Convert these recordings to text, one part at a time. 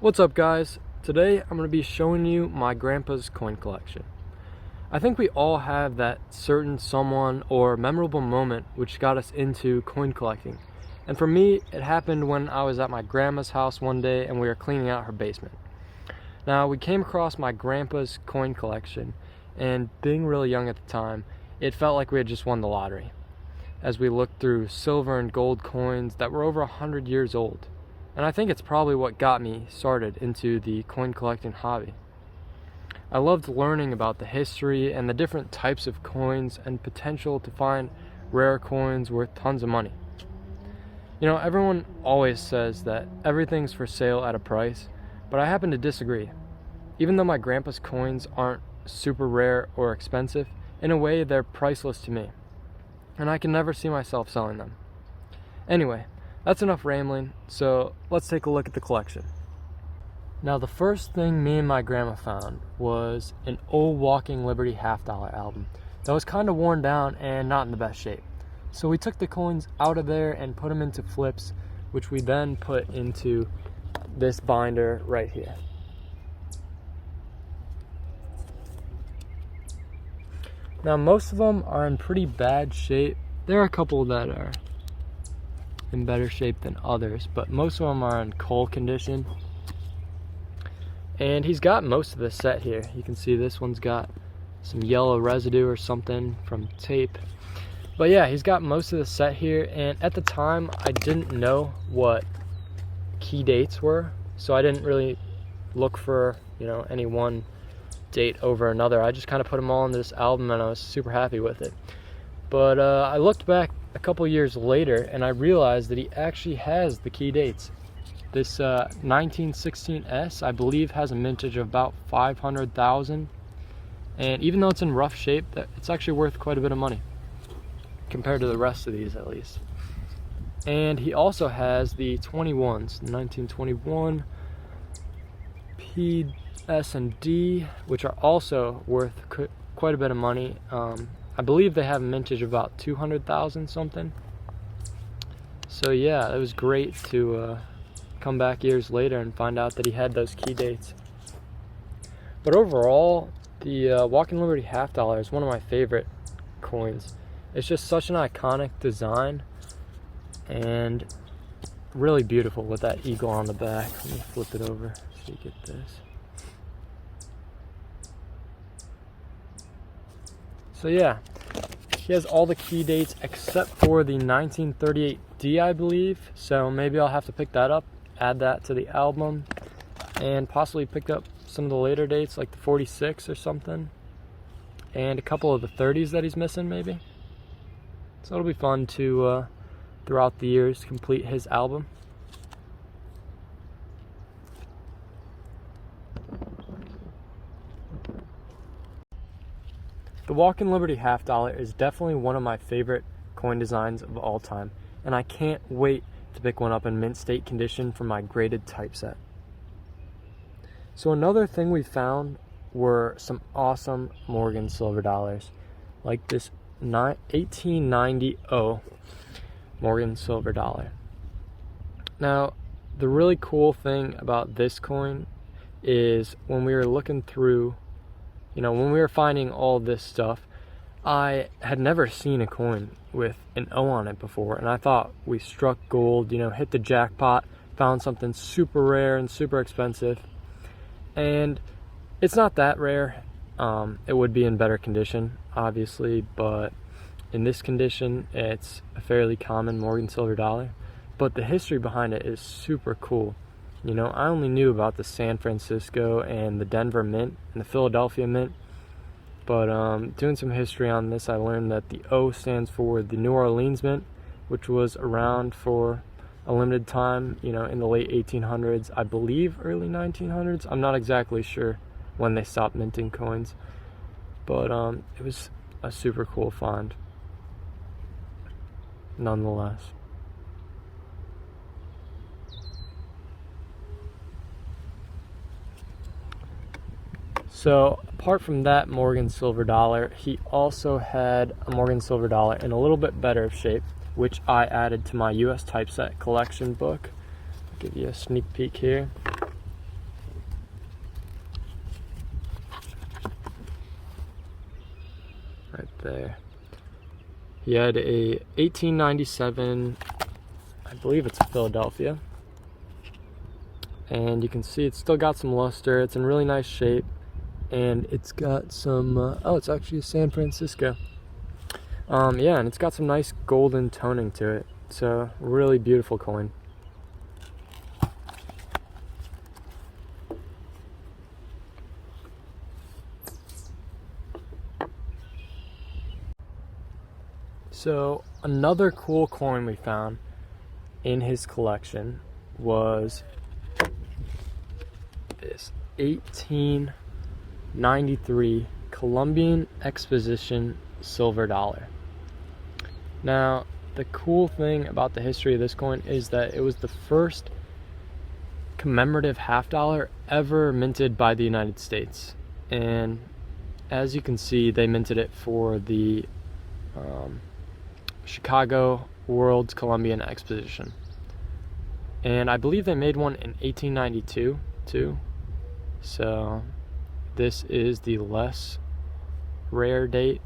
What's up, guys? Today I'm going to be showing you my grandpa's coin collection. I think we all have that certain someone or memorable moment which got us into coin collecting. And for me, it happened when I was at my grandma's house one day and we were cleaning out her basement. Now, we came across my grandpa's coin collection, and being really young at the time, it felt like we had just won the lottery as we looked through silver and gold coins that were over 100 years old. And I think it's probably what got me started into the coin collecting hobby. I loved learning about the history and the different types of coins and potential to find rare coins worth tons of money. You know, everyone always says that everything's for sale at a price, but I happen to disagree. Even though my grandpa's coins aren't super rare or expensive, in a way they're priceless to me, and I can never see myself selling them. Anyway, that's enough rambling, so let's take a look at the collection. Now, the first thing me and my grandma found was an old Walking Liberty half-dollar album that was kind of worn down and not in the best shape. So we took the coins out of there and put them into flips, which we then put into this binder right here. Now, most of them are in pretty bad shape. There are a couple that are in better shape than others, but most of them are in coal condition. And he's got most of the set here. You can see this one's got some yellow residue or something from tape. But yeah, he's got most of the set here, and at the time I didn't know what key dates were, so I didn't really look for, any one date over another. I just kind of put them all into this album and I was super happy with it. But I looked back a couple years later and I realized that he actually has the key dates. This 1916S, I believe, has a mintage of about 500,000, and even though it's in rough shape, it's actually worth quite a bit of money compared to the rest of these, at least. And he also has the 21s, the 1921 PS&D, which are also worth quite a bit of money. I believe they have a mintage of about 200,000 something. So yeah, it was great to come back years later and find out that he had those key dates. But overall, the Walking Liberty half dollar is one of my favorite coins. It's just such an iconic design and really beautiful with that eagle on the back. Let me flip it over so you get this. So yeah, he has all the key dates except for the 1938D, I believe. So maybe I'll have to pick that up, add that to the album, and possibly pick up some of the later dates like the 46 or something, and a couple of the 30s that he's missing maybe. So it'll be fun to, throughout the years, complete his album. The Walking Liberty half dollar is definitely one of my favorite coin designs of all time, and I can't wait to pick one up in mint state condition for my graded typeset. So another thing we found were some awesome Morgan silver dollars, like this 1890 Morgan silver dollar. Now, the really cool thing about this coin is when we were looking through, when we were finding all this stuff, I had never seen a coin with an O on it before, and I thought we struck gold, hit the jackpot, found something super rare and super expensive. And it's not that rare. It would be in better condition, obviously, but in this condition, it's a fairly common Morgan silver dollar. But the history behind it is super cool. I only knew about the San Francisco and the Denver Mint and the Philadelphia Mint, but doing some history on this, I learned that the O stands for the New Orleans Mint, which was around for a limited time, in the late 1800s, I believe early 1900s. I'm not exactly sure when they stopped minting coins, but it was a super cool find nonetheless. So apart from that Morgan silver dollar, he also had a Morgan silver dollar in a little bit better shape, which I added to my US typeset collection book. I'll give you a sneak peek here. there. He had a 1897, I believe it's Philadelphia. And you can see it's still got some luster. It's in really nice shape. And it's got some, oh, it's actually San Francisco. Yeah, and it's got some nice golden toning to it. So, really beautiful coin. So, another cool coin we found in his collection was this 1893 Columbian Exposition silver dollar. Now, the cool thing about the history of this coin is that it was the first commemorative half dollar ever minted by the United States. And as you can see, they minted it for the Chicago World's Columbian Exposition. And I believe they made one in 1892 too. So this is the less rare date.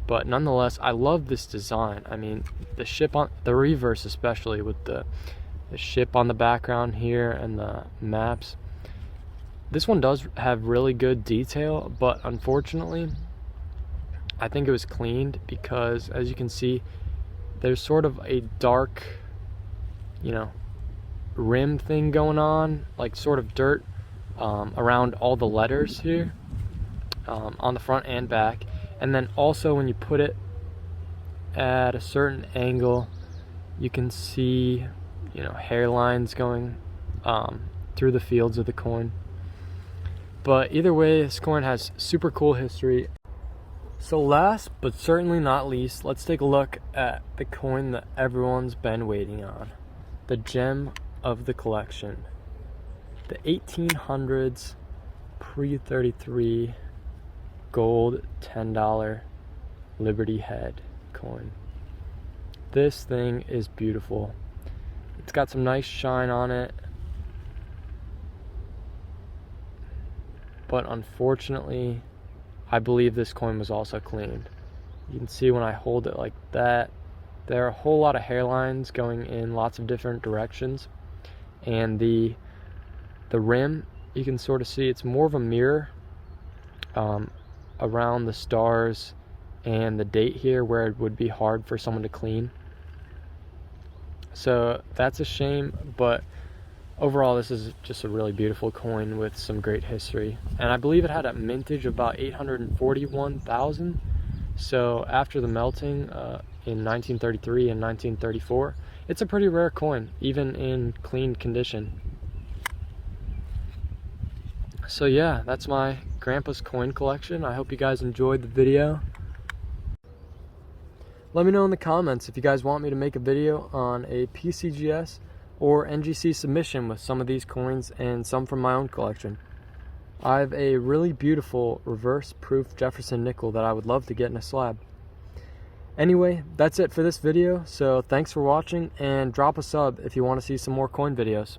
But nonetheless, I love this design. I mean, the ship on the reverse, especially with the ship on the background here and the maps. This one does have really good detail, but unfortunately, I think it was cleaned because, as you can see, there's sort of a dark, rim thing going on, like sort of dirt around all the letters here on the front and back. And then also when you put it at a certain angle, you can see, hairlines going through the fields of the coin. But either way, this coin has super cool history. So last but certainly not least, let's take a look at the coin that everyone's been waiting on. The gem of the collection. The 1800s pre-33 gold $10 Liberty Head coin. This thing is beautiful. It's got some nice shine on it. But unfortunately, I believe this coin was also cleaned. You can see when I hold it like that, there are a whole lot of hairlines going in lots of different directions. And the rim, you can sort of see it's more of a mirror around the stars and the date here, where it would be hard for someone to clean. So that's a shame, but overall this is just a really beautiful coin with some great history. And I believe it had a mintage of about 841,000. So after the melting in 1933 and 1934, it's a pretty rare coin, even in clean condition. So yeah, that's my grandpa's coin collection. I hope you guys enjoyed the video. Let me know in the comments if you guys want me to make a video on a PCGS or NGC submission with some of these coins and some from my own collection. I have a really beautiful reverse proof Jefferson nickel that I would love to get in a slab. Anyway, that's it for this video, so thanks for watching, and drop a sub if you want to see some more coin videos.